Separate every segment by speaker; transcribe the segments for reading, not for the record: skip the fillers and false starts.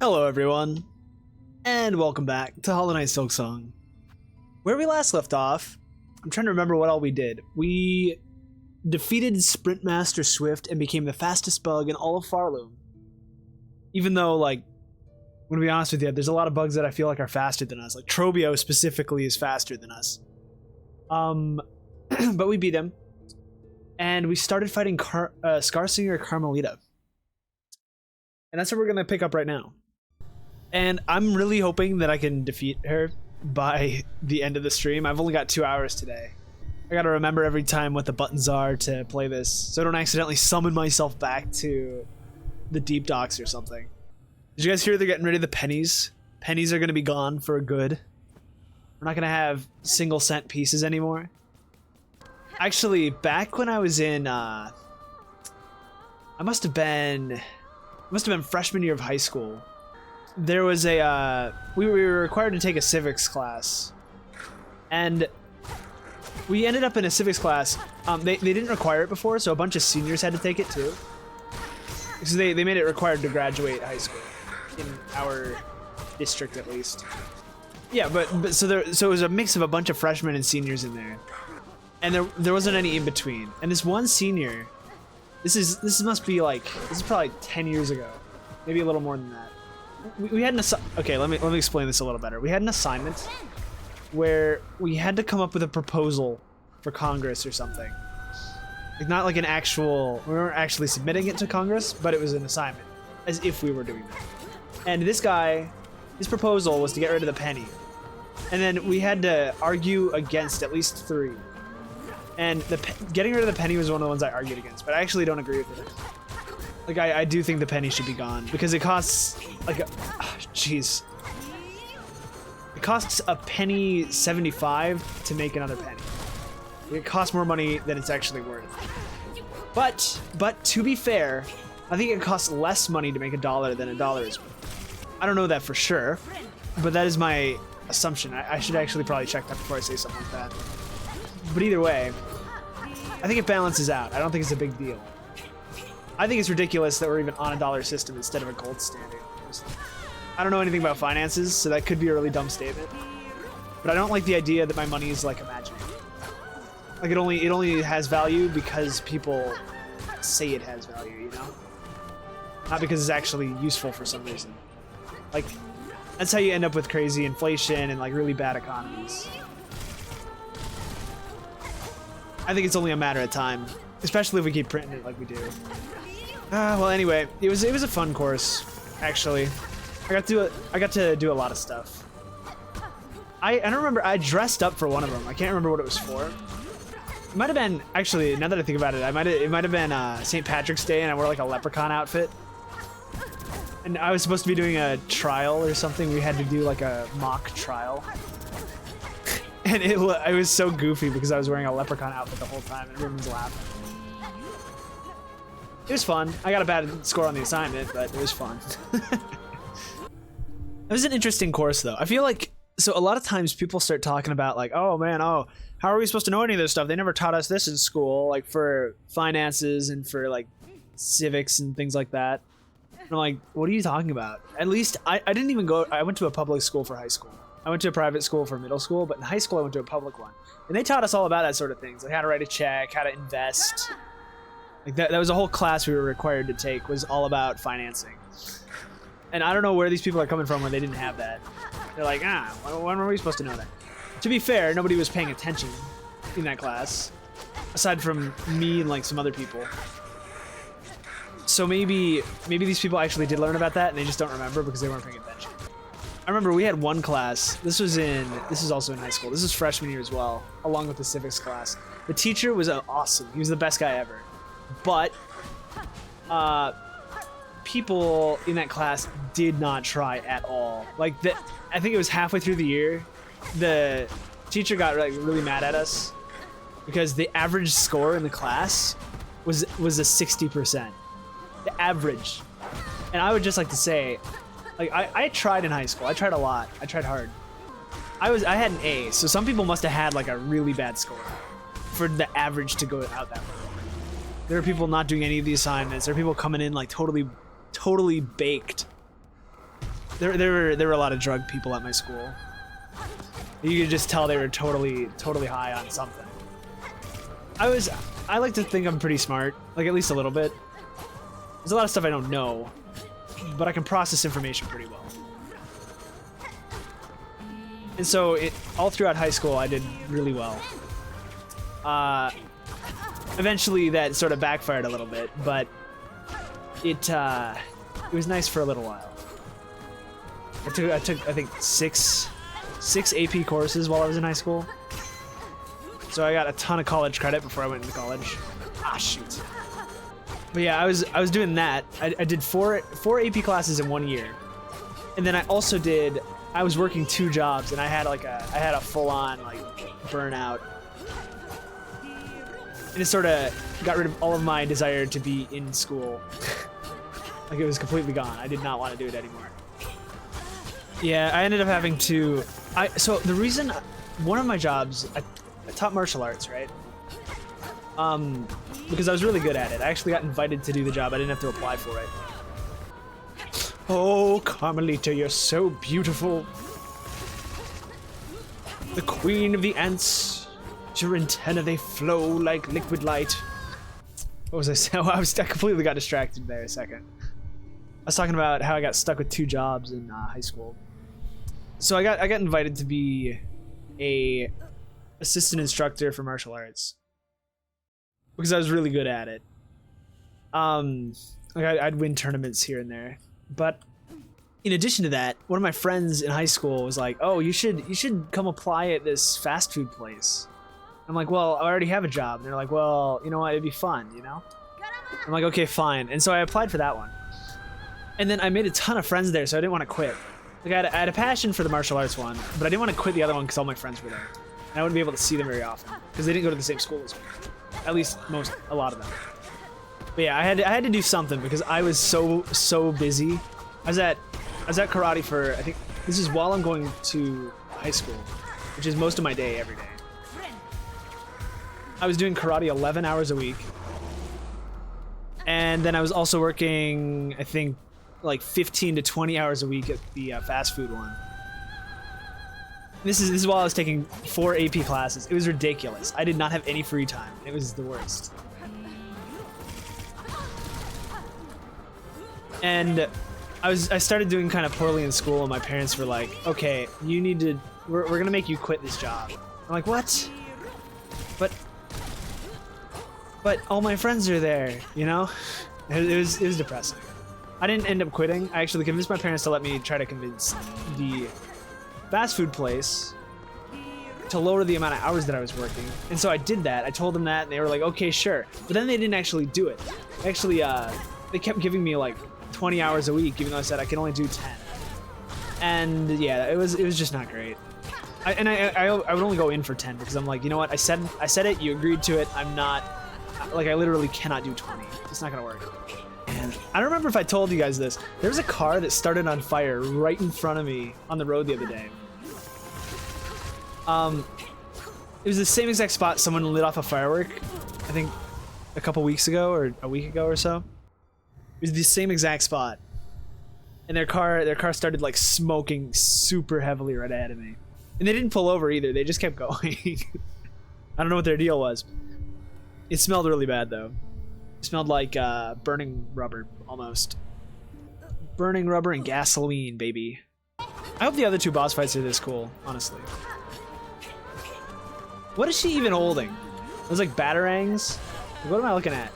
Speaker 1: Hello everyone, and welcome back to Hollow Knight Silksong. Where we last left off, I'm trying to remember what all we did. We defeated Sprint Master Swift and became the fastest bug in all of Farloom. Even though, like, I'm gonna be honest with you, there's a lot of bugs that I feel like are faster than us. Like Trobio specifically is faster than us. But we beat him, and we started fighting Skarrsinger Karmilita. And that's what we're gonna pick up right now. And I'm really hoping that I can defeat her by the end of the stream. I've only got 2 hours today. I gotta remember every time what the buttons are to play this, so I don't accidentally summon myself back to the deep docks or something. Did you guys hear they're getting rid of the pennies? Pennies are gonna be gone for good. We're not gonna have single cent pieces anymore. Actually, back when I was in, I must have been freshman year of high school. There was a, we were required to take a civics class, and we ended up in a civics class. They didn't require it before, so a bunch of seniors had to take it too. So they made it required to graduate high school, in our district at least. Yeah, but so it was a mix of a bunch of freshmen and seniors in there, and there wasn't any in between. And this one senior, this must be like, this is probably 10 years ago, maybe a little more than that. We had an okay, let me explain this a little better. We had an assignment where we had to come up with a proposal for Congress or something. Like, not like an actual, we weren't actually submitting it to Congress, but it was an assignment, as if we were doing that. And this guy, his proposal was to get rid of the penny. And then we had to argue against at least 3. And getting rid of the penny was one of the ones I argued against, but I actually don't agree with it. Like, I do think the penny should be gone, because it costs, like, jeez. It costs a penny 75 to make another penny. It costs more money than it's actually worth. But to be fair, I think it costs less money to make $1 than $1 is worth. I don't know that for sure, but that is my assumption. I should actually probably check that before I say something like that. But either way, I think it balances out. I don't think it's a big deal. I think it's ridiculous that we're even on a dollar system instead of a gold standard. I don't know anything about finances, so that could be a really dumb statement. But I don't like the idea that my money is like imaginary. Like, it only has value because people say it has value, you know? Not because it's actually useful for some reason. Like, that's how you end up with crazy inflation and like really bad economies. I think it's only a matter of time, especially if we keep printing it like we do. Well, anyway, it was a fun course, actually. I got to do a lot of stuff. I don't remember. I dressed up for one of them. I can't remember what it was for. It might have been, actually, now that I think about it, it might have been St. Patrick's Day, and I wore like a leprechaun outfit. And I was supposed to be doing a trial or something. We had to do like a mock trial. And it was so goofy because I was wearing a leprechaun outfit the whole time, and everyone was laughing. It was fun. I got a bad score on the assignment, but it was fun. It was an interesting course, though. I feel like, so a lot of times people start talking about like, oh man, how are we supposed to know any of this stuff? They never taught us this in school, like for finances and for like civics and things like that. And I'm like, what are you talking about? At least I didn't even go, I went to a public school for high school. I went to a private school for middle school, but in high school I went to a public one. And they taught us all about that sort of things, like how to write a check, how to invest. Like that was a whole class we were required to take, was all about financing. And I don't know where these people are coming from when they didn't have that. They're like, when were we supposed to know that? To be fair, nobody was paying attention in that class, aside from me and like some other people. So maybe these people actually did learn about that and they just don't remember because they weren't paying attention. I remember we had one class, this is also in high school, this is freshman year as well, along with the civics class. The teacher was awesome, he was the best guy ever. But people in that class did not try at all. Like, I think it was halfway through the year, the teacher got like really mad at us because the average score in the class was a 60%. The average. And I would just like to say, like, I tried in high school. I tried a lot. I tried hard. I had an A, so some people must have had like a really bad score for the average to go out that way. There are people not doing any of the assignments. There are people coming in like totally baked. There were a lot of drug people at my school. You could just tell they were totally high on something. I like to think I'm pretty smart, like at least a little bit. There's a lot of stuff I don't know, but I can process information pretty well. And so all throughout high school, I did really well. Eventually, that sort of backfired a little bit, but it was nice for a little while. I took I think six AP courses while I was in high school. So I got a ton of college credit before I went into college. Ah, shoot. But yeah, I was doing that. I did four AP classes in 1 year, and then I was working 2 jobs, and I had a full-on like burnout, and it sort of got rid of all of my desire to be in school. Like it was completely gone. I did not want to do it anymore. Yeah, I ended up having to. So the reason, one of my jobs, I taught martial arts, right? Because I was really good at it. I actually got invited to do the job. I didn't have to apply for it. Oh, Karmilita, you're so beautiful. The queen of the ants. Your antennae, they flow like liquid light. What was I saying? I completely got distracted there a second. I was talking about how I got stuck with 2 jobs in high school. So I got invited to be a assistant instructor for martial arts because I was really good at it. Like I'd win tournaments here and there, but in addition to that, one of my friends in high school was like, "Oh, you should come apply at this fast food place." I'm like, "Well, I already have a job." And they're like, "Well, you know what? It'd be fun, you know?" I'm like, "Okay, fine." And so I applied for that one, and then I made a ton of friends there, so I didn't want to quit. Like I had a passion for the martial arts one, but I didn't want to quit the other one because all my friends were there. And I wouldn't be able to see them very often because they didn't go to the same school as me. At least a lot of them. But yeah, I had to do something because I was so busy. I was at karate for, I think this is while I'm going to high school, which is most of my day every day. I was doing karate 11 hours a week. And then I was also working, I think, like 15 to 20 hours a week at the fast food one. This is while I was taking 4 AP classes. It was ridiculous. I did not have any free time. It was the worst. And I started doing kind of poorly in school, and my parents were like, "Okay, you need to. We're gonna make you quit this job." I'm like, "What?" But all my friends are there, you know. It was depressing. I didn't end up quitting. I actually convinced my parents to let me try to convince the fast food place to lower the amount of hours that I was working. And so I did that. I told them that, and they were like, "Okay, sure." But then they didn't actually do it. Actually, they kept giving me like 20 hours a week, even though I said I can only do 10. And yeah, it was just not great. I would only go in for 10 because I'm like, you know what? I said it. You agreed to it. I'm not, like, I literally cannot do 20. It's not gonna work. And I don't remember if I told you guys this. There was a car that started on fire right in front of me on the road the other day. It was the same exact spot someone lit off a firework, I think a couple weeks ago or a week ago or so. It was the same exact spot. And their car started like smoking super heavily right ahead of me. And they didn't pull over either, they just kept going. I don't know what their deal was. It smelled really bad though. It smelled like burning rubber, almost. Burning rubber and gasoline, baby. I hope the other 2 boss fights are this cool, honestly. What is she even holding? Those like batarangs? What am I looking at?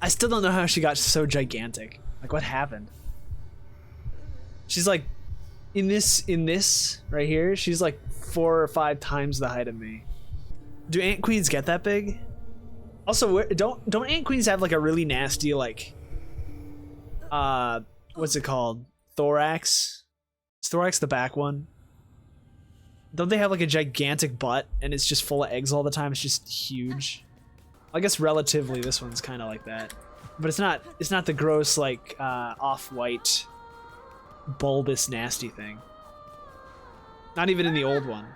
Speaker 1: I still don't know how she got so gigantic. Like, what happened? She's like, in this right here, she's like 4 or 5 times the height of me. Do ant queens get that big? Also, don't ant queens have like a really nasty like, what's it called? Thorax? Is thorax the back one? Don't they have like a gigantic butt and it's just full of eggs all the time? It's just huge. I guess relatively this one's kind of like that, but it's not the gross like off-white bulbous nasty thing. Not even in the old one.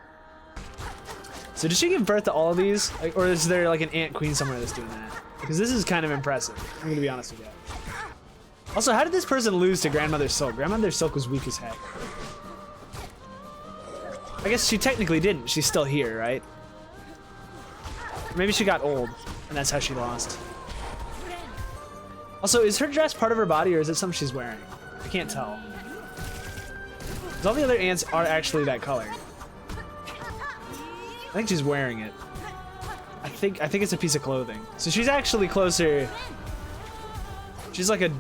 Speaker 1: So did she give birth to all of these, like, or is there like an ant queen somewhere that's doing that? Because this is kind of impressive. I'm gonna be honest with you. Also, how did this person lose to Grandmother Silk? Grandmother Silk was weak as heck. I guess she technically didn't. She's still here, right? Maybe she got old, and that's how she lost. Also, is her dress part of her body, or is it something she's wearing? I can't tell. 'Cause all the other ants are actually that color. I think she's wearing it. I think it's a piece of clothing. So she's actually closer. She's like a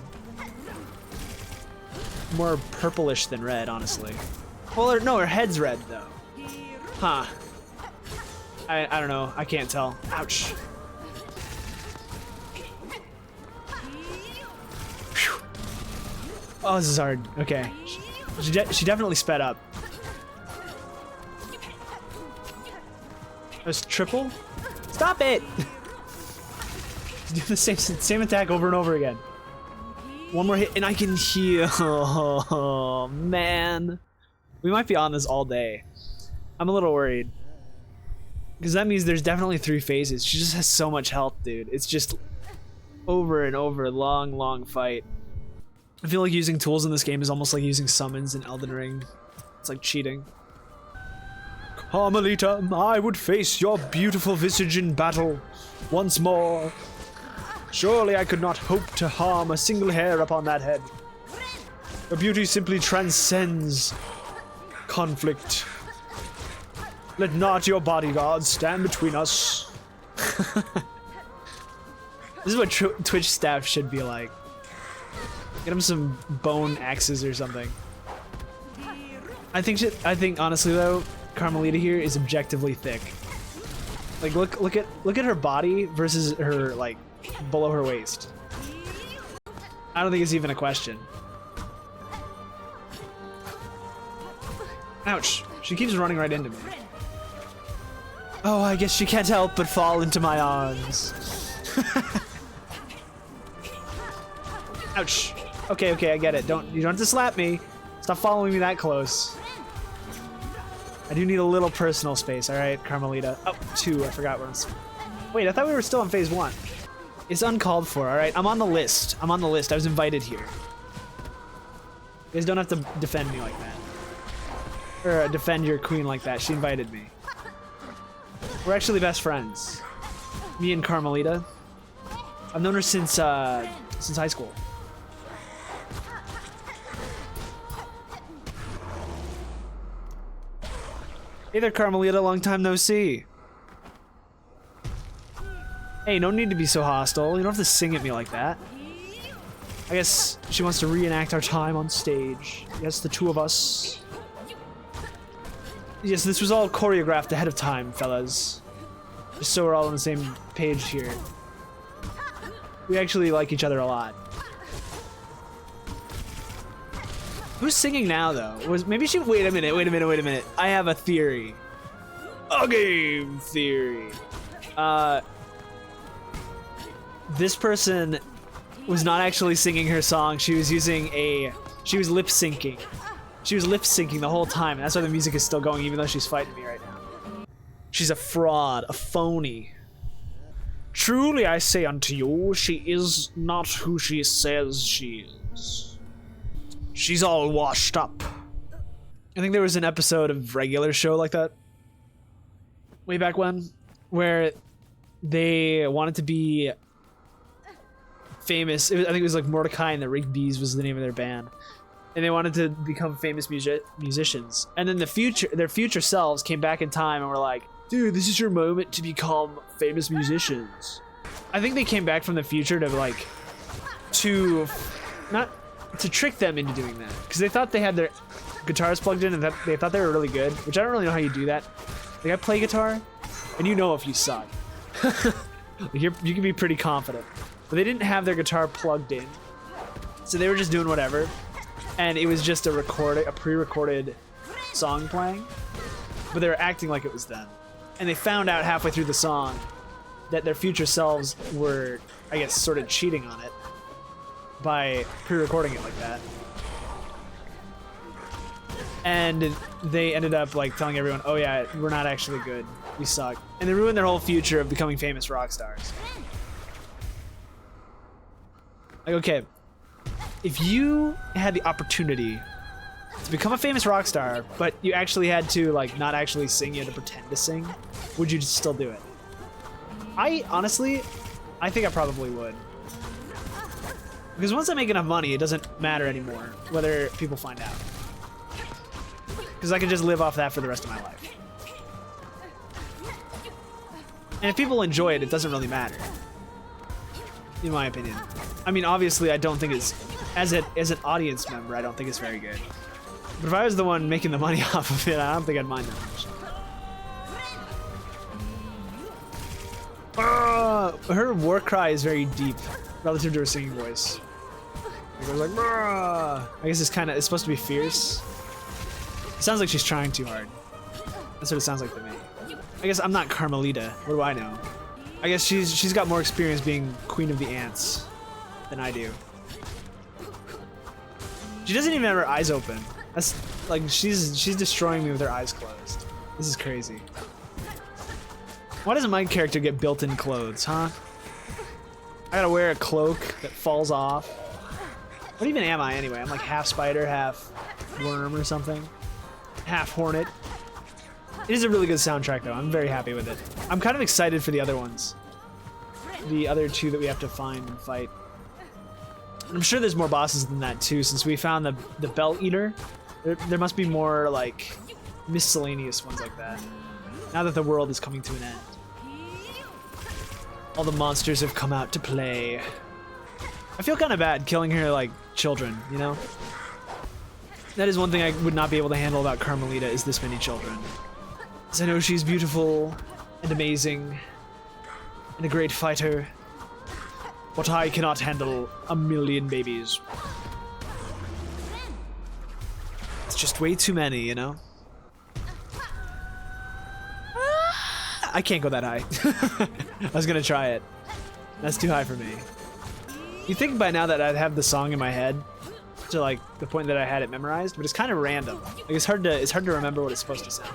Speaker 1: more purplish than red, honestly. Well, no, her head's red though. Huh. I don't know. I can't tell. Ouch. Whew. Oh, this is hard. Okay. She definitely sped up. There's triple? Stop it! Do the same attack over and over again. One more hit and I can heal. Oh, man. We might be on this all day. I'm a little worried. Because that means there's definitely 3 phases. She just has so much health, dude. It's just over and over, long fight. I feel like using tools in this game is almost like using summons in Elden Ring. It's like cheating. Karmilita, I would face your beautiful visage in battle once more. Surely I could not hope to harm a single hair upon that head. Your beauty simply transcends conflict. Let not your bodyguards stand between us. This is what Twitch staff should be like. Get him some bone axes or something. I think honestly though, Karmilita here is objectively thick. Like look at her body versus her like below her waist. I don't think it's even a question. Ouch. She keeps running right into me. Oh, I guess she can't help but fall into my arms. Ouch. Okay, I get it. You don't have to slap me. Stop following me that close. I do need a little personal space, alright, Karmilita. Oh, 2, I forgot where Wait, I thought we were still on phase 1. It's uncalled for, alright? I'm on the list. I was invited here. You guys don't have to defend me like that. Or defend your queen like that. She invited me. We're actually best friends. Me and Karmilita. I've known her since high school. Hey there, Karmilita, long time no see. Hey, no need to be so hostile. You don't have to sing at me like that. I guess she wants to reenact our time on stage. Yes, the 2 of us. Yes, this was all choreographed ahead of time, fellas. Just so we're all on the same page here. We actually like each other a lot. Who's singing now, though? Maybe she... Wait a minute. I have a theory. A game theory. This person was not actually singing her song. She was using she was lip syncing. She was lip syncing the whole time. And that's why the music is still going, even though she's fighting me right now. She's a fraud, a phony. Truly I say unto you, she is not who she says she is. She's all washed up. I think there was an episode of Regular Show like that. Way back when. Where they wanted to be famous. I think it was like Mordecai and the Rigby's was the name of their band. And they wanted to become famous musicians. And then their future selves came back in time and were like, dude, this is your moment to become famous musicians. I think they came back from the future to not to trick them into doing that. Because they thought they had their guitars plugged in and they thought they were really good. Which I don't really know how you do that. Like, I play guitar, and you know if you suck. You can be pretty confident. But they didn't have their guitar plugged in. So they were just doing whatever. And it was just a pre-recorded song playing. But they were acting like it was them. And they found out halfway through the song that their future selves were, I guess, sort of cheating on it by pre-recording it like that. And they ended up like telling everyone, oh yeah, we're not actually good. We suck. And they ruined their whole future of becoming famous rock stars. Like, okay. if you had the opportunity to become a famous rock star, but you actually had to like not actually sing, you had to pretend to sing, would you still do it? Honestly, I think I probably would. Because once I make enough money, it doesn't matter anymore whether people find out. Because I can just live off that for the rest of my life. And if people enjoy it, it doesn't really matter. In my opinion. I mean, obviously, I don't think it's... As an audience member, I don't think it's very good. But if I was the one making the money off of it, I don't think I'd mind that much. Her war cry is very deep relative to her singing voice. It goes like, "Bruh." I guess it's supposed to be fierce. It sounds like she's trying too hard. That's what it sounds like to me. I guess I'm not Karmilita. What do I know? I guess she's got more experience being Queen of the Ants than I do. She doesn't even have her eyes open. That's like she's destroying me with her eyes closed. This is crazy. Why doesn't my character get built-in clothes, huh? I gotta wear a cloak that falls off. What even am I anyway? I'm like half spider, half worm or something. Half hornet. It is a really good soundtrack though. I'm very happy with it. I'm kind of excited for the other ones. The other two that we have to find and fight. I'm sure there's more bosses than that too, since we found the Belt Eater. There must be more like miscellaneous ones like that. Now that the world is coming to an end. All the monsters have come out to play. I feel kind of bad killing her like children, you know? That is one thing I would not be able to handle about Karmilita, is this many children. Because I know she's beautiful and amazing and a great fighter, but I cannot handle 1,000,000 babies. It's just way too many, you know? I can't go that high. I was gonna try it. That's too high for me. You'd think by now that I'd have the song in my head to like the point that I had it memorized, but it's kind of random. Like it's hard to remember what it's supposed to sound.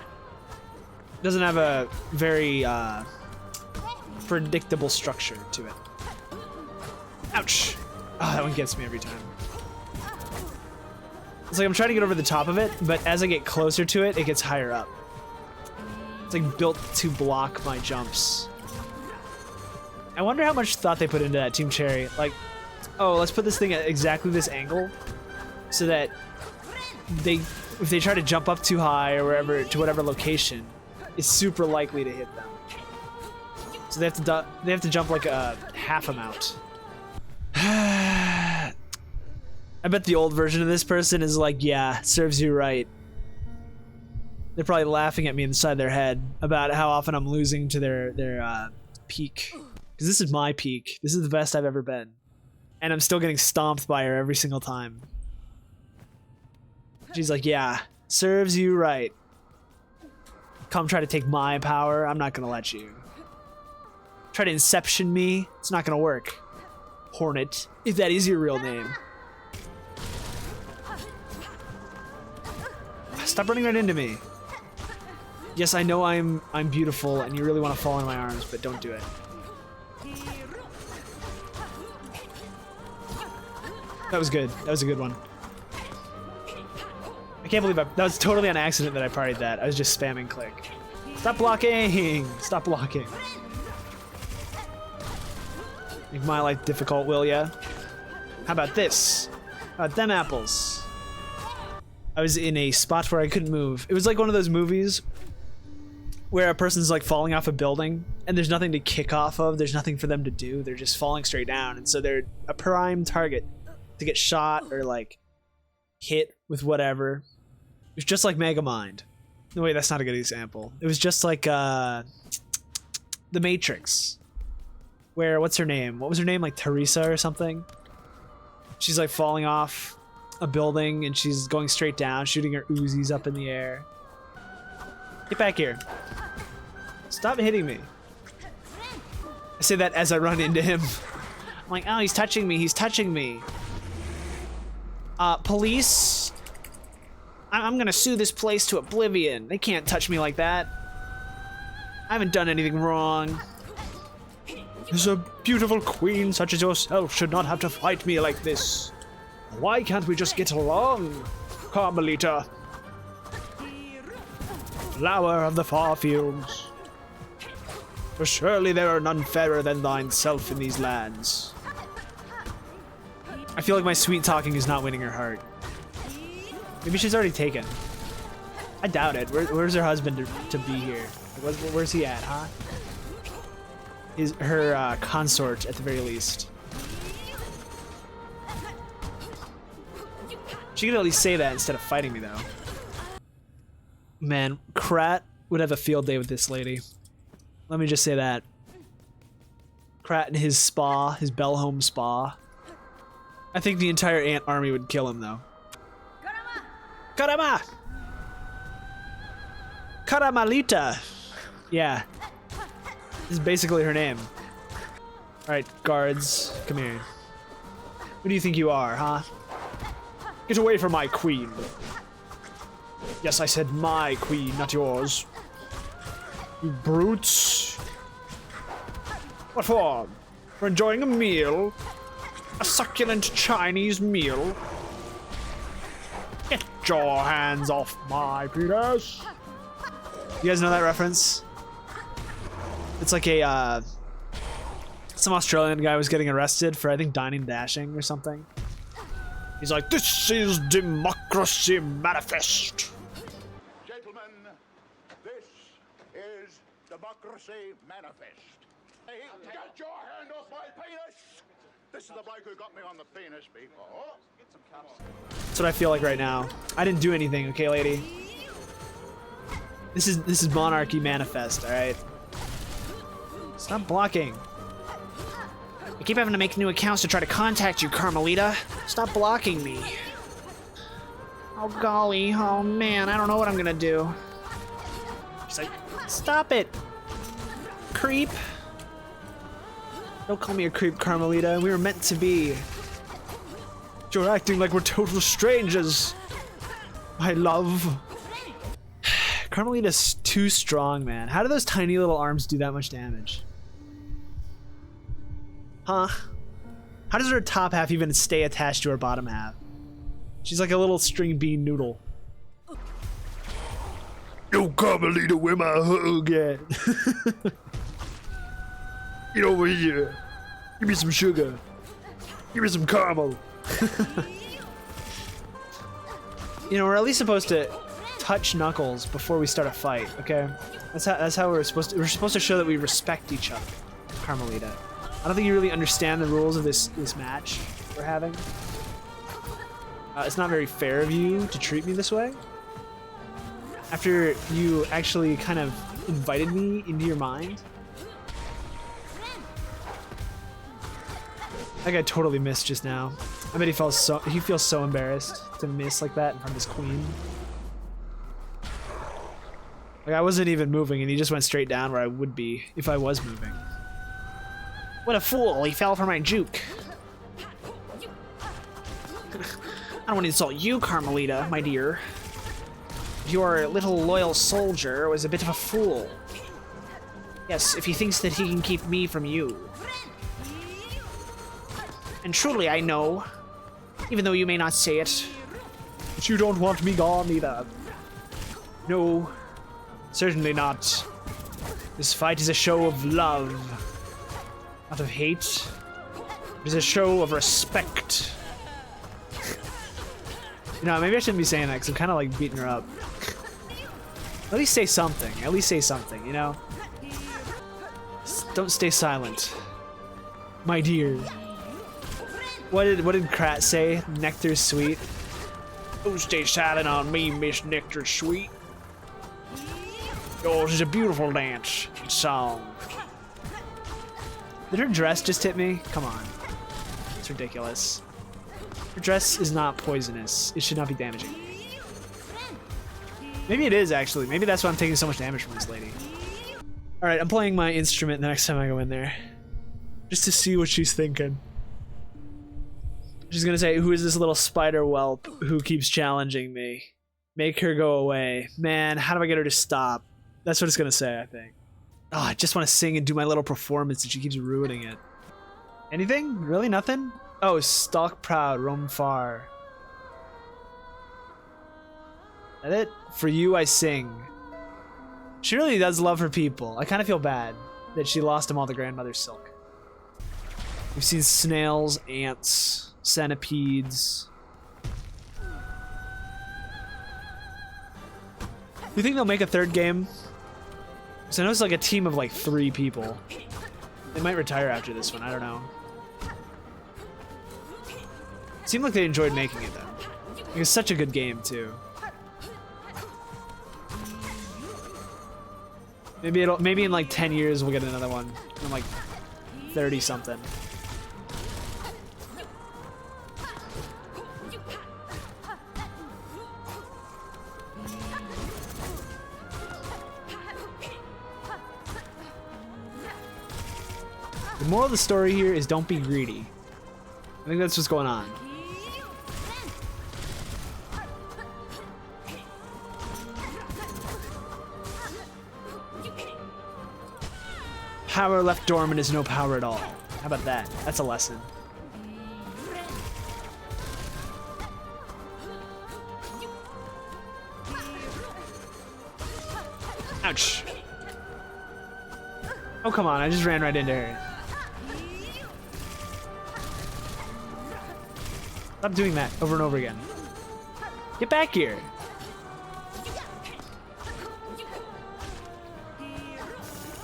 Speaker 1: It doesn't have a very predictable structure to it. Ouch! Oh, that one gets me every time. It's like I'm trying to get over the top of it, but as I get closer to it, it gets higher up. It's like built to block my jumps. I wonder how much thought they put into that, Team Cherry. Like, oh, let's put this thing at exactly this angle so that if they try to jump up too high or wherever to whatever location, it's super likely to hit them. So they have to jump like a half amount. I bet the old version of this person is like, yeah, serves you right. They're probably laughing at me inside their head about how often I'm losing to their peak. Because this is my peak. This is the best I've ever been. And I'm still getting stomped by her every single time. She's like, yeah, serves you right. Come try to take my power, I'm not gonna let you. Try to inception me, it's not gonna work. Hornet, if that is your real name. Stop running right into me. Yes, I know I'm beautiful and you really want to fall in my arms, but don't do it. That was good. That was a good one. I can't believe that was totally an accident that I partied that. I was just spamming click. Stop blocking! Stop blocking. Make my life difficult, will ya? How about this? How about them apples? I was in a spot where I couldn't move. It was like one of those movies where a person's like falling off a building and there's nothing to kick off of, there's nothing for them to do, they're just falling straight down, and so they're a prime target to get shot or like hit with whatever. It was just like Megamind. No, wait, that's not a good example. It was just like The Matrix, where what's her name? What was her name? Like Teresa or something? She's like falling off a building and she's going straight down, shooting her Uzis up in the air. Get back here. Stop hitting me. I say that as I run into him. I'm like, oh, he's touching me, he's touching me. Police? I'm gonna sue this place to oblivion. They can't touch me like that. I haven't done anything wrong. A beautiful queen such as yourself should not have to fight me like this. Why can't we just get along, Karmilita? Flower of the far fields. For surely there are none fairer than thine self in these lands. I feel like my sweet talking is not winning her heart. Maybe she's already taken. I doubt it. Where's her husband to be here? Where's he at, huh? Her consort, at the very least. She could at least say that instead of fighting me, though. Man, Krat would have a field day with this lady. Let me just say that. Krat and his spa, his Bellholm spa. I think the entire ant army would kill him, though. Karama! Karmilita! Yeah. This is basically her name. Alright, guards, come here. Who do you think you are, huh? Get away from my queen. Yes, I said my queen, not yours. You brutes. What for? For enjoying a meal? A succulent Chinese meal? Get your hands off my penis. You guys know that reference? It's like a, some Australian guy was getting arrested for, I think, dining dashing or something. He's like, this is democracy manifest.
Speaker 2: Gentlemen, this is democracy manifest. Hey, get your hand off my penis! This is the bloke who got me on the penis before.
Speaker 1: That's what I feel like right now. I didn't do anything, okay, lady? This is monarchy manifest, alright? Stop blocking. I keep having to make new accounts to try to contact you, Karmilita. Stop blocking me. Oh golly, oh man, I don't know what I'm gonna do. She's like, stop it, creep. Don't call me a creep, Karmilita. We were meant to be. You're acting like we're total strangers. My love. Karmilita's too strong, man. How do those tiny little arms do that much damage? Huh? How does her top half even stay attached to her bottom half? She's like a little string bean noodle. Yo, Karmilita, where my hug at? Get over here. Give me some sugar. Give me some caramel. You know, we're at least supposed to touch Knuckles before we start a fight, okay? That's how we're supposed to show that we respect each other, Karmilita. I don't think you really understand the rules of this match we're having. It's not very fair of you to treat me this way. After you actually kind of invited me into your mind. That guy totally missed just now. I bet he feels so embarrassed to miss like that in front of his queen. Like I wasn't even moving and he just went straight down where I would be if I was moving. What a fool, he fell for my juke. I don't want to insult you, Karmilita, my dear. Your little loyal soldier was a bit of a fool. Yes, if he thinks that he can keep me from you. And truly I know, even though you may not say it, that you don't want me gone either. No, certainly not. This fight is a show of love, not of hate. It is a show of respect. You know, maybe I shouldn't be saying that because I'm kind of like beating her up. At least say something. At least say something, you know? Don't stay silent. My dear. What did Krat say? Nectar's sweet? Don't stay silent on me, Miss Nectar Sweet. Yours is a beautiful dance and song. Did her dress just hit me? Come on. It's ridiculous. Her dress is not poisonous. It should not be damaging. Maybe it is, actually. Maybe that's why I'm taking so much damage from this lady. Alright, I'm playing my instrument the next time I go in there. Just to see what she's thinking. She's gonna say, who is this little spider whelp who keeps challenging me? Make her go away. Man, how do I get her to stop? That's what it's gonna say, I think. Oh, I just want to sing and do my little performance and she keeps ruining it. Anything? Really? Nothing? Oh, stalk proud, roam far. That it? For you I sing. She really does love her people. I kind of feel bad that she lost them all to Grandmother Silk. We've seen snails, ants, centipedes. You think they'll make a third game? Because I know it's like a team of like 3 people. They might retire after this one, I don't know. It seemed like they enjoyed making it though. Like, it's such a good game too. Maybe in like 10 years we'll get another one. In like 30 something. The moral of the story here is don't be greedy. I think that's what's going on. Power left dormant is no power at all. How about that? That's a lesson. Ouch. Oh, come on. I just ran right into her. Stop doing that over and over again. Get back here.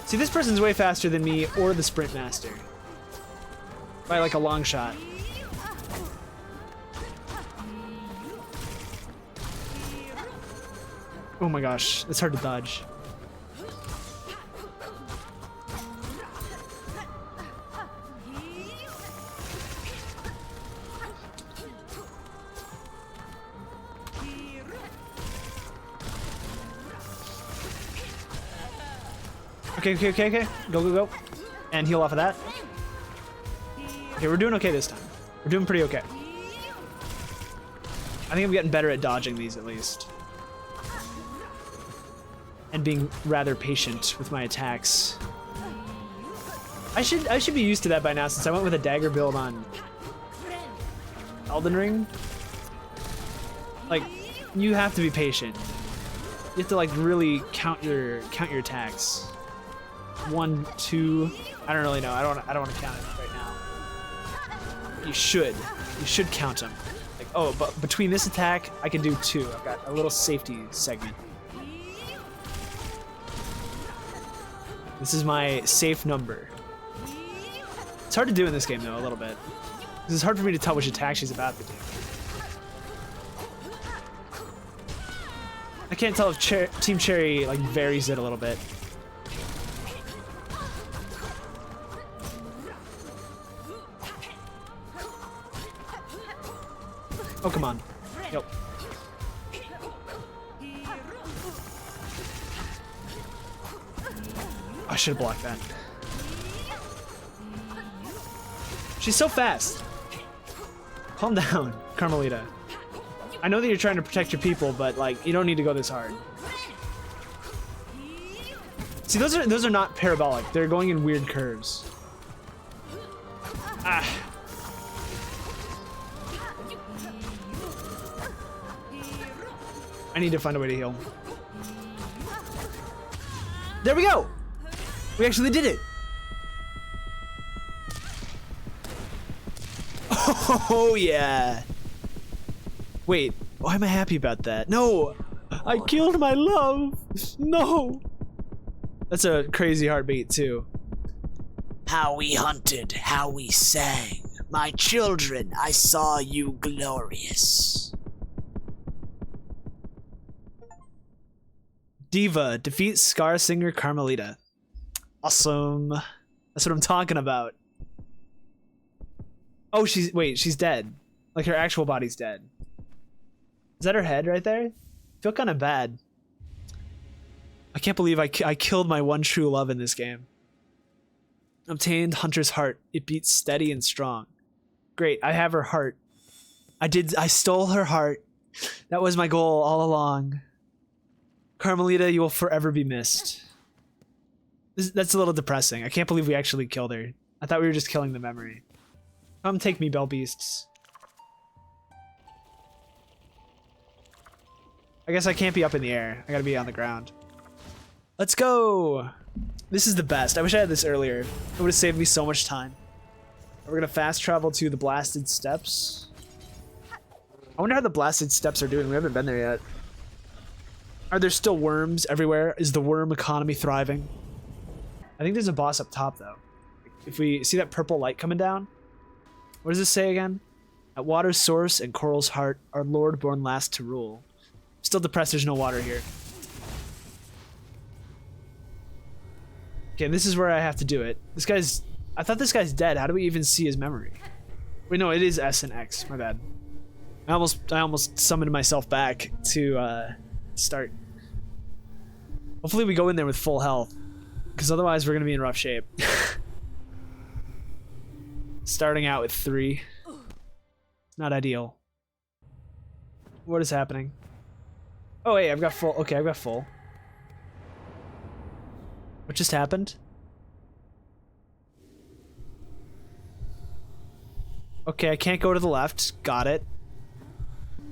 Speaker 1: See, this person's way faster than me or the Sprint Master. By like a long shot. Oh my gosh, that's hard to dodge. Okay. Go. And heal off of that. Okay, we're doing okay this time. We're doing pretty okay. I think I'm getting better at dodging these at least. And being rather patient with my attacks. I should be used to that by now since I went with a dagger build on Elden Ring. Like, you have to be patient. You have to like really count your attacks. 1, 2. I don't really know. I don't want to count it right now. You should count them. Like, oh, but between this attack, I can do 2. I've got a little safety segment. This is my safe number. It's hard to do in this game though, a little bit. It's hard for me to tell which attack she's about to do. I can't tell if Team Cherry like varies it a little bit. Oh, come on. Yep. I should have blocked that. She's so fast. Calm down, Karmilita. I know that you're trying to protect your people, but like, you don't need to go this hard. See, those are not parabolic. They're going in weird curves. Ah. I need to find a way to heal. There we go! We actually did it! Oh yeah! Wait, why am I happy about that? No! I killed my love! No! That's a crazy heartbeat too.
Speaker 3: How we hunted, how we sang. My children, I saw you glorious.
Speaker 1: Diva defeats Skarrsinger Karmilita. Awesome. That's what I'm talking about. Oh, she's dead. Like her actual body's dead. Is that her head right there? I feel kind of bad. I can't believe I killed my one true love in this game. Obtained Hunter's heart. It beats steady and strong. Great, I have her heart. I stole her heart. That was my goal all along. Karmilita, you will forever be missed. That's a little depressing. I can't believe we actually killed her. I thought we were just killing the memory. Come take me, bell beasts. I guess I can't be up in the air. I gotta be on the ground. Let's go! This is the best. I wish I had this earlier. It would have saved me so much time. We're gonna fast travel to the Blasted Steppes. I wonder how the Blasted Steppes are doing. We haven't been there yet. Are there still worms everywhere? Is the worm economy thriving? I think there's a boss up top, though. If we see that purple light coming down, what does this say again? At water's source and coral's heart, our lord born last to rule. Still depressed there's no water here. Okay, this is where I have to do it. This guy's... I thought this guy's dead. How do we even see his memory? Wait, no, it is S and X. My bad. I almost summoned myself back to start. Hopefully we go in there with full health, because otherwise we're gonna be in rough shape. Starting out with 3. Not ideal. What is happening? Oh, hey, I've got full. Okay, I've got full. What just happened? Okay, I can't go to the left. Got it.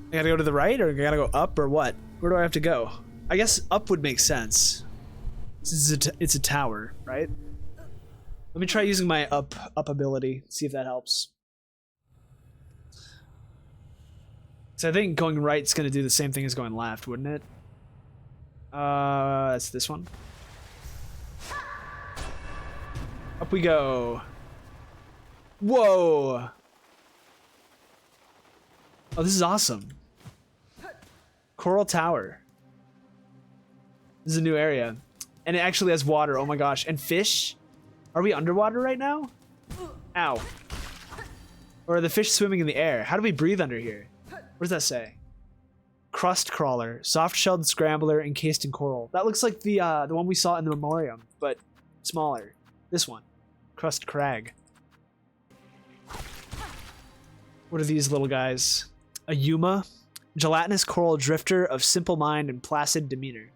Speaker 1: I gotta go to the right, or I gotta go up, or what? Where do I have to go? I guess up would make sense. Since it's a tower, right? Let me try using my up ability. See if that helps. So I think going right's gonna do the same thing as going left, wouldn't it? That's this one. Up we go. Whoa! Oh, this is awesome. Coral Tower. This is a new area. And it actually has water, oh my gosh. And fish? Are we underwater right now? Ow. Or are the fish swimming in the air? How do we breathe under here? What does that say? Crust crawler, soft-shelled scrambler encased in coral. That looks like the one we saw in the memoriam, but smaller. This one. Crust crag. What are these little guys? A Yuma, gelatinous coral drifter of simple mind and placid demeanor.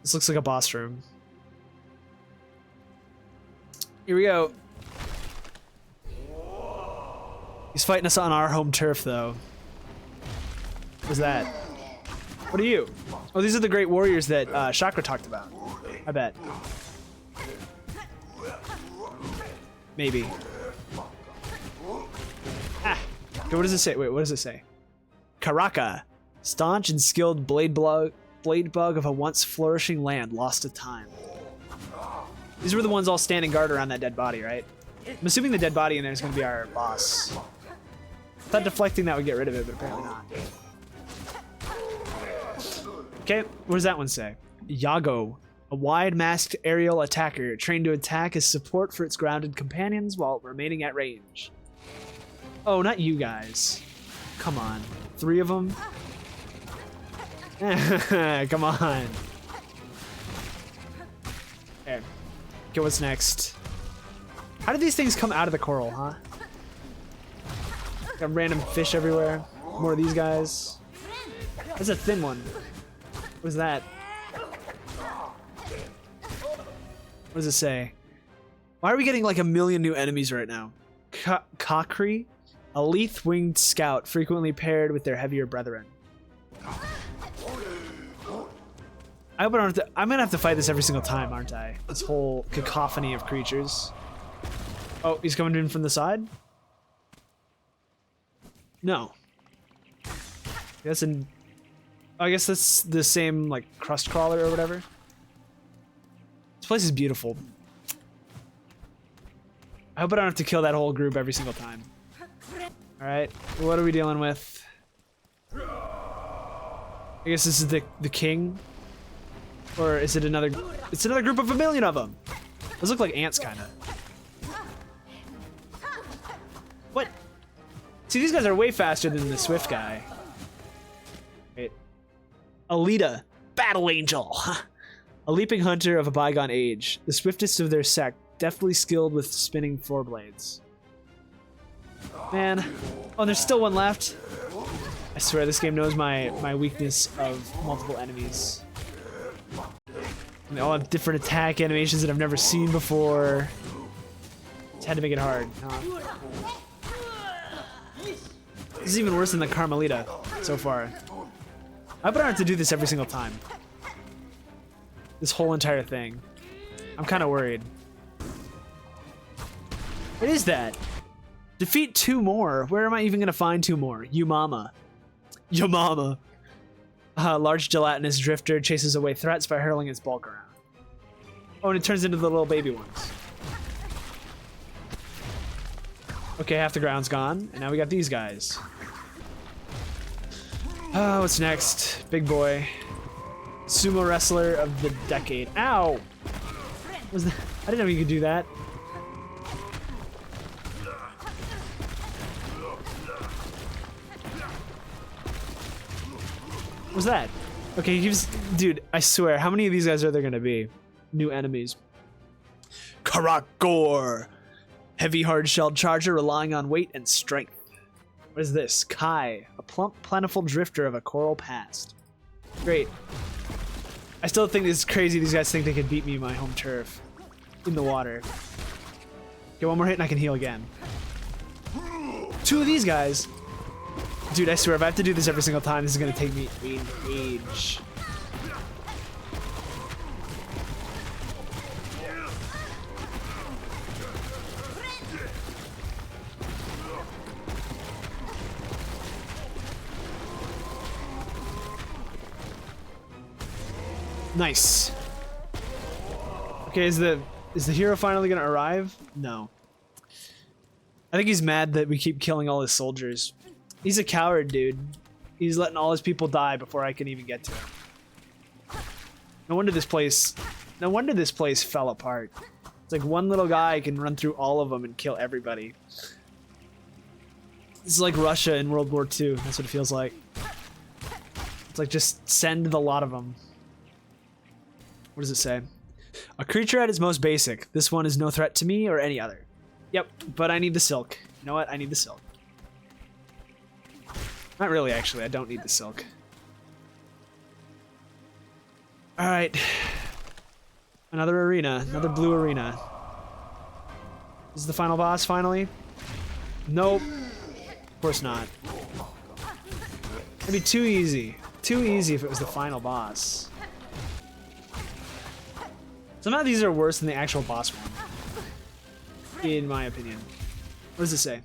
Speaker 1: This looks like a boss room. Here we go. He's fighting us on our home turf, though. What's that? What are you? Oh, these are the great warriors that Chakra talked about. I bet. Maybe. Ah. Okay, what does it say? Wait, what does it say? Karaka, staunch and skilled blade bug of a once flourishing land lost to time. These were the ones all standing guard around that dead body, right? I'm assuming the dead body in there is going to be our boss. I thought deflecting that would get rid of it, but apparently not. Okay, what does that one say? Yago, a wide-masked aerial attacker trained to attack as support for its grounded companions while remaining at range. Oh, not you guys. Come on. 3 of them? Come on. There. Okay, what's next? How did these things come out of the coral, huh? Got random fish everywhere. More of these guys. That's a thin one. What is that? What does it say? Why are we getting like a million new enemies right now? Kakri? A lithe-winged scout frequently paired with their heavier brethren. I hope I don't have to, I'm gonna have to fight this every single time, aren't I? This whole cacophony of creatures. Oh, he's coming in from the side? No. That's an... I guess that's the same, like, crust crawler or whatever. This place is beautiful. I hope I don't have to kill that whole group every single time. Alright, what are we dealing with? I guess this is the king? Or is it another... It's another group of 1,000,000 of them! Those look like ants, kinda. What? See, these guys are way faster than the Swift guy. Wait. Alita, Battle Angel! A leaping hunter of a bygone age. The swiftest of their sect, deftly skilled with spinning foreblades. Man. Oh, there's still one left. I swear, this game knows my weakness of multiple enemies. And they all have different attack animations that I've never seen before. Just had to make it hard. This is even worse than the Karmilita so far. I better have to do this every single time. This whole entire thing. I'm kind of worried. What is that? Defeat 2 more. Where am I even going to find 2 more? You mama. Yo mama. Large gelatinous drifter chases away threats by hurling its bulk around. Oh, and it turns into the little baby ones. Okay, half the ground's gone, and now we got these guys. Oh, what's next? Big boy. Sumo wrestler of the decade. Ow! What was that? I didn't know you could do that. What was that? Okay, he keeps... Dude, I swear, how many of these guys are there gonna be? New enemies. Karakor! Heavy hard-shelled charger relying on weight and strength. What is this? Kai, a plump, plentiful drifter of a coral past. Great. I still think this is crazy these guys think they could beat me in my home turf. In the water. Get one more hit and I can heal again. 2 of these guys. Dude, I swear, if I have to do this every single time, this is gonna take me an age. Nice. Okay, is the hero finally gonna arrive? No. I think he's mad that we keep killing all his soldiers. He's a coward, dude. He's letting all his people die before I can even get to him. No wonder this place fell apart. It's like one little guy can run through all of them and kill everybody. This is like Russia in World War II. That's what it feels like. It's like just send the lot of them. What does it say? A creature at its most basic. This one is no threat to me or any other. Yep, but I need the silk. You know what? I need the silk. Not really, actually. I don't need the silk. Alright. Another arena. Another blue arena. This is the final boss, finally? Nope. Of course not. It'd be too easy. Too easy if it was the final boss. Somehow these are worse than the actual boss one. In my opinion. What does it say?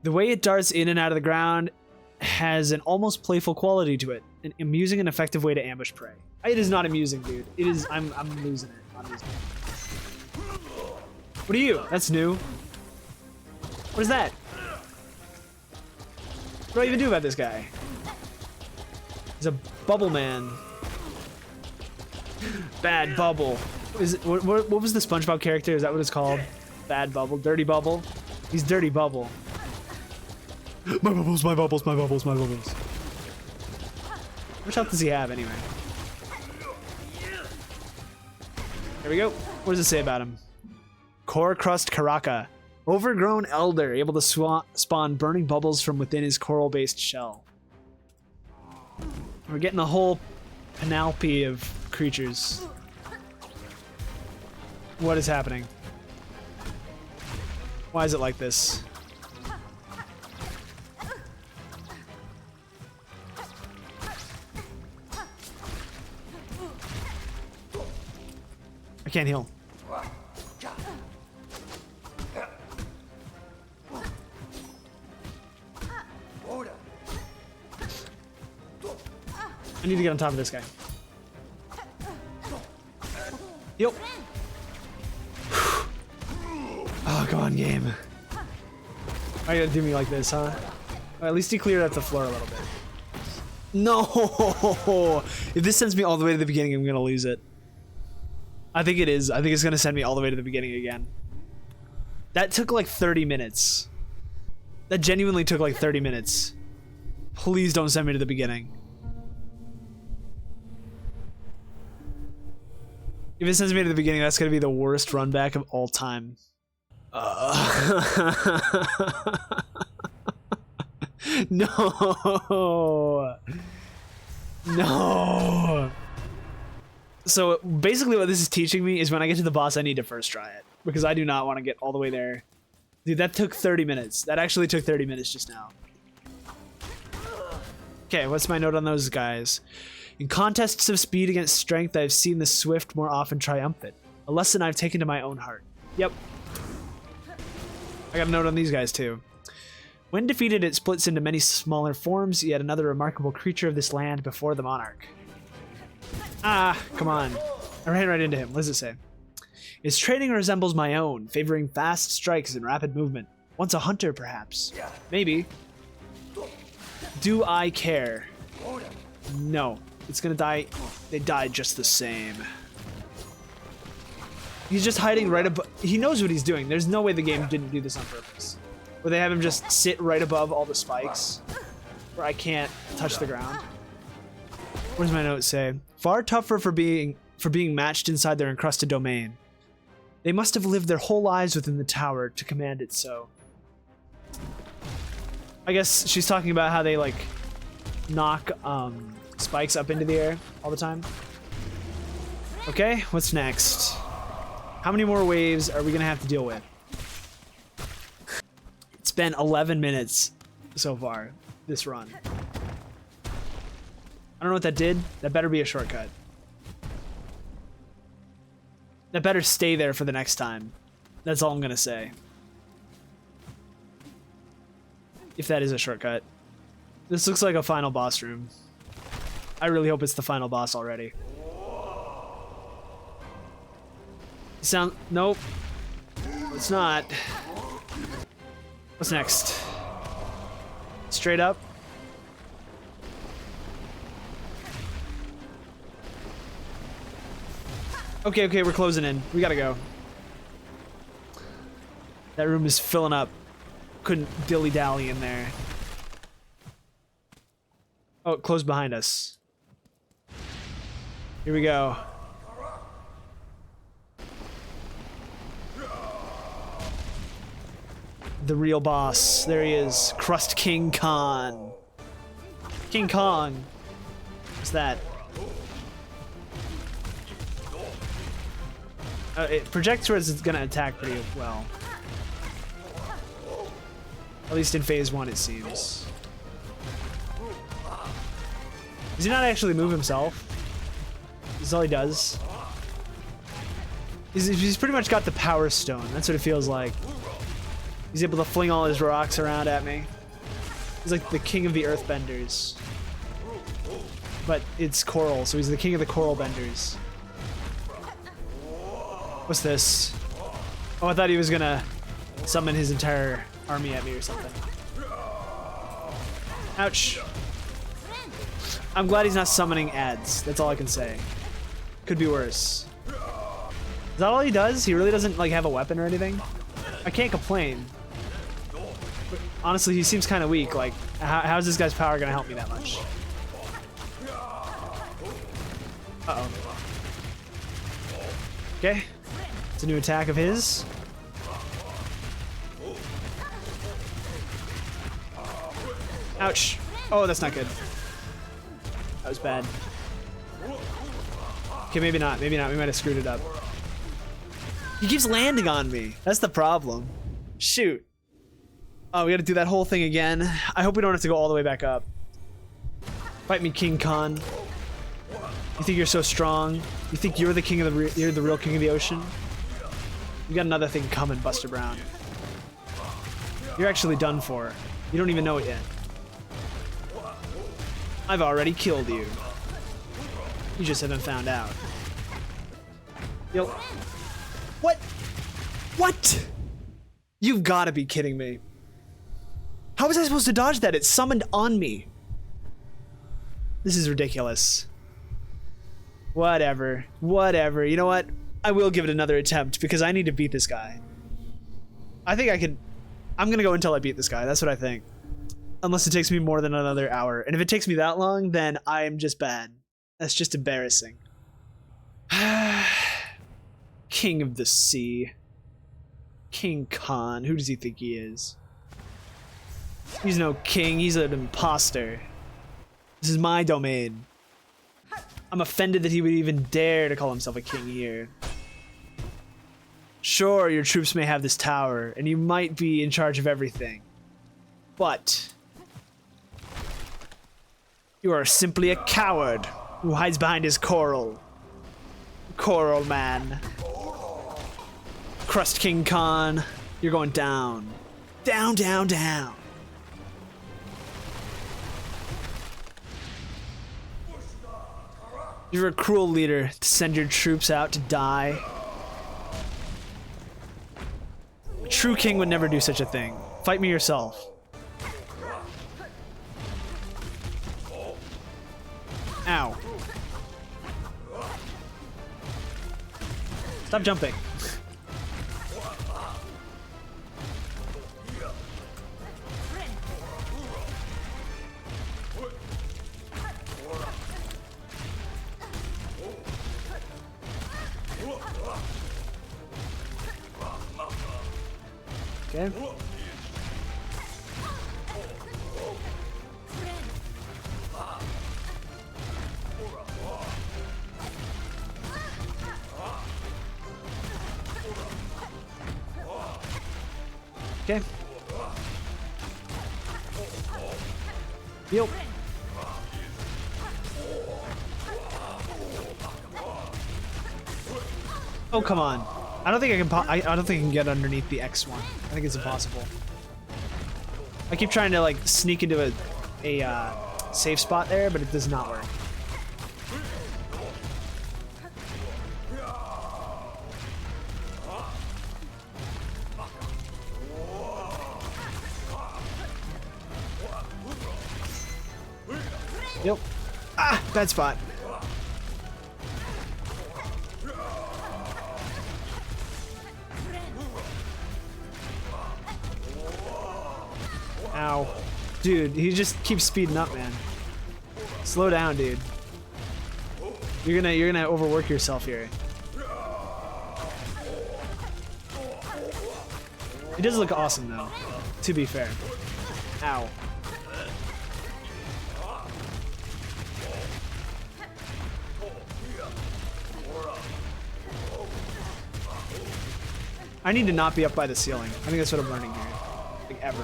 Speaker 1: The way it darts in and out of the ground has an almost playful quality to it. An amusing and effective way to ambush prey. It is not amusing, dude. It is... I'm losing it. I'm losing it. What are you? That's new. What is that? What do I even do about this guy? He's a bubble man. Bad Bubble. Is it, what was the SpongeBob character? Is that what it's called? Bad Bubble. Dirty Bubble? He's Dirty Bubble. My bubbles, my bubbles, my bubbles, my bubbles. How much health does he have anyway? There we go. What does it say about him? Core Crust Karaka. Overgrown elder, able to spawn burning bubbles from within his coral-based shell. We're getting a whole panoply of creatures. What is happening? Why is it like this? I can't heal. I need to get on top of this guy. Yep. Oh, go on, game. Why you gotta do me like this, huh? Well, at least he cleared out the floor a little bit. No! If this sends me all the way to the beginning, I'm gonna lose it. I think it is. I think it's gonna send me all the way to the beginning again. That took like 30 minutes. That genuinely took like 30 minutes. Please don't send me to the beginning. If it sends me to the beginning, that's gonna be the worst run back of all time. No. No. So basically what this is teaching me is when I get to the boss, I need to first try it. Because I do not want to get all the way there Dude, that took 30 minutes. That actually took 30 minutes just now. Okay, what's my note on those guys? In contests of speed against strength, I've seen the swift more often triumphant. A lesson I've taken to my own heart. Yep. I got a note on these guys too. When defeated, it splits into many smaller forms, yet another remarkable creature of this land before the monarch. Ah, come on. I ran right into him. What does it say? Its training resembles my own, favoring fast strikes and rapid movement. Once a hunter, perhaps. Maybe. Do I care? No. It's gonna die. They died just the same. He's just hiding right above. He knows what he's doing. There's no way the game didn't do this on purpose. Where they have him just sit right above all the spikes, where I can't touch the ground. What does my note say? Far tougher for being matched inside their encrusted domain. They must have lived their whole lives within the tower to command it so. I guess she's talking about how they like knock spikes up into the air all the time. Okay, what's next? How many more waves are we gonna have to deal with? It's been 11 minutes so far, this run. I don't know what that did. That better be a shortcut. That better stay there for the next time. That's all I'm gonna say. If that is a shortcut. This looks like a final boss room. I really hope it's the final boss already. Nope. It's not. What's next? Straight up. Okay, we're closing in. We gotta go. That room is filling up. Couldn't dilly-dally in there. Oh, it closed behind us. Here we go. The real boss. There he is. Crust King Khann. King Kong. What's that? It projects towards it's gonna attack pretty well. At least in phase 1 it seems. Does he not actually move himself? This is all he does. He's pretty much got the power stone. That's what it feels like. He's able to fling all his rocks around at me. He's like the king of the earthbenders. But it's coral, so he's the king of the coral benders. What's this? Oh, I thought he was gonna summon his entire army at me or something. Ouch. I'm glad he's not summoning ads. That's all I can say. Could be worse. Is that all he does? He really doesn't like have a weapon or anything? I can't complain. But honestly, he seems kind of weak. Like, how's this guy's power gonna help me that much? Uh-oh. Okay. It's a new attack of his. Ouch. Oh, that's not good. That was bad. Okay, maybe not. Maybe not. We might have screwed it up. He keeps landing on me. That's the problem. Shoot. Oh, we gotta do that whole thing again. I hope we don't have to go all the way back up. Fight me, King Khann. You think you're so strong? You think you're the king of you're the real king of the ocean? You got another thing coming, Buster Brown. You're actually done for. You don't even know it yet. I've already killed you. You just haven't found out. Yo. What? What? You've got to be kidding me. How was I supposed to dodge that? It summoned on me. This is ridiculous. Whatever. Whatever. You know what? I will give it another attempt because I need to beat this guy. I think I can... I'm going to go until I beat this guy. That's what I think. Unless it takes me more than another hour. And if it takes me that long, then I'm just bad. That's just embarrassing. King of the sea. King Khan. Who does he think he is? He's no king. He's an imposter. This is my domain. I'm offended that he would even dare to call himself a king here. Sure, your troops may have this tower, and you might be in charge of everything. But you are simply a coward who hides behind his coral. Coral man. Crust King Kahn, you're going down. Down, down, down. You're a cruel leader to send your troops out to die. A true king would never do such a thing. Fight me yourself. Ow. Stop jumping. Okay. Okay. Yep. Oh, come on. I don't think I can I don't think I can get underneath the X one. I think it's impossible. I keep trying to like sneak into a safe spot there, but it does not work. Yep. Ah, bad spot. Ow. Dude, he just keeps speeding up, man. Slow down, dude. You're gonna overwork yourself here. He does look awesome though, to be fair. Ow. I need to not be up by the ceiling. I think that's what I'm learning here. Like ever.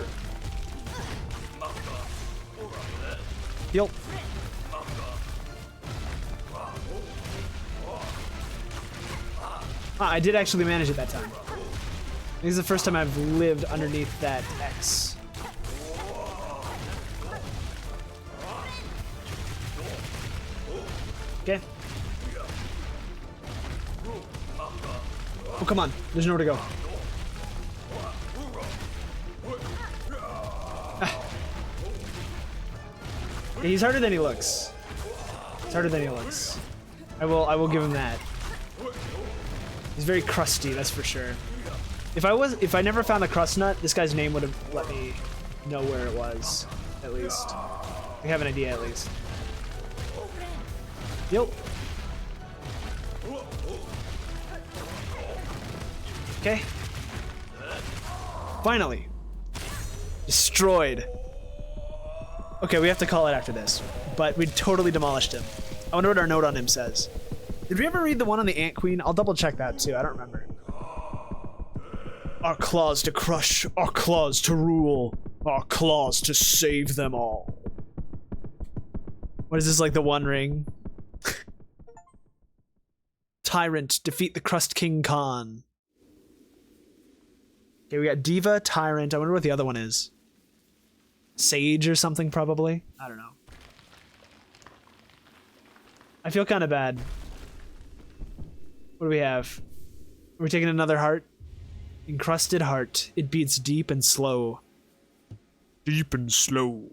Speaker 1: Yup. Ah, I did actually manage it that time. This is the first time I've lived underneath that X. Okay. Oh, come on. There's nowhere to go. Ah. Yeah, he's harder than he looks. He's harder than he looks. I will give him that. He's very crusty, that's for sure. If I never found the crust nut, this guy's name would have let me know where it was, at least. We have an idea, at least. Yo. Okay. Finally. Destroyed. Okay, we have to call it after this. But we totally demolished him. I wonder what our note on him says. Did we ever read the one on the Ant Queen? I'll double check that too. I don't remember. Our claws to crush, our claws to rule, our claws to save them all. What is this, like the One Ring? Tyrant, defeat the Crust King Khann. Okay, we got Diva, Tyrant. I wonder what the other one is. Sage or something, probably. I don't know. I feel kind of bad. What do we have? Are we taking another heart? Encrusted heart. It beats deep and slow. Deep and slow.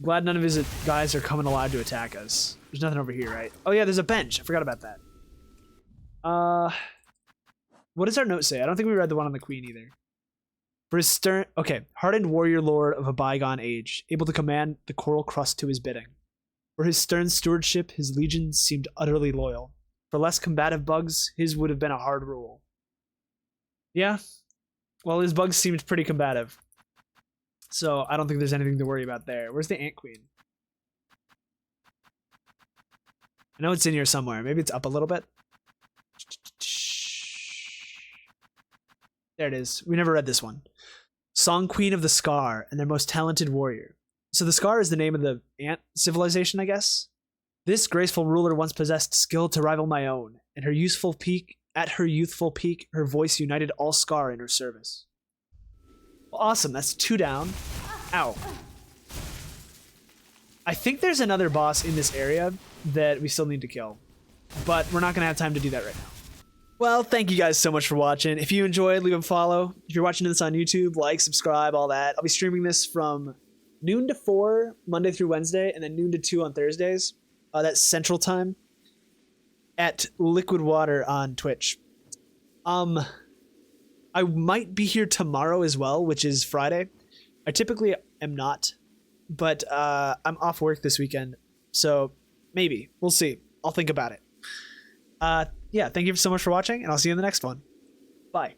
Speaker 1: Glad none of his guys are coming alive to attack us. There's nothing over here, right? Oh yeah, there's a bench. I forgot about that. What does our note say? I don't think we read the one on the Queen either. For his stern... Okay. Hardened warrior lord of a bygone age, able to command the coral crust to his bidding. For his stern stewardship, his legions seemed utterly loyal. For less combative bugs, his would have been a hard rule. Yeah. Well, his bugs seemed pretty combative. So I don't think there's anything to worry about there. Where's the Ant Queen? I know it's in here somewhere. Maybe it's up a little bit. There it is. We never read this one. Song Queen of the Scar and their most talented warrior. So the Scar is the name of the ant civilization, I guess. This graceful ruler once possessed skill to rival my own, and her youthful peak, her voice united all Scar in her service. Well, awesome, that's 2 down. Ow. I think there's another boss in this area that we still need to kill, but we're not gonna have time to do that right now. Well, thank you guys so much for watching. If you enjoyed, leave a follow. If you're watching this on YouTube, like, subscribe, all that. I'll be streaming this from noon to 4, Monday through Wednesday, and then noon to 2 on Thursdays. That's Central Time at Liquid Water on Twitch. I might be here tomorrow as well, which is Friday. I typically am not, but I'm off work this weekend, so maybe. We'll see. I'll think about it. Yeah, thank you so much for watching, and I'll see you in the next one. Bye.